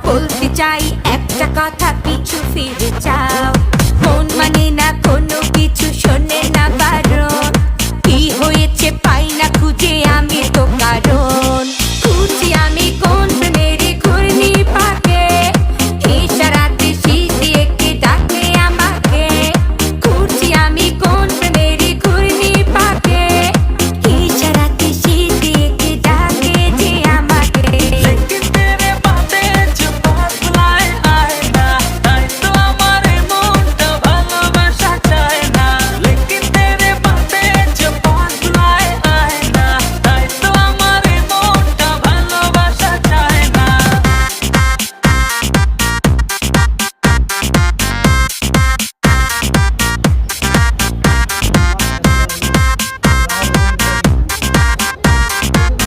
বলতে চাই একটা কথা, পিছু ফিরে যাও। মন মানে না কোনো কিছু, শোনে না বারণ। কি হয়েছে পাই না খুঁজে আমি তো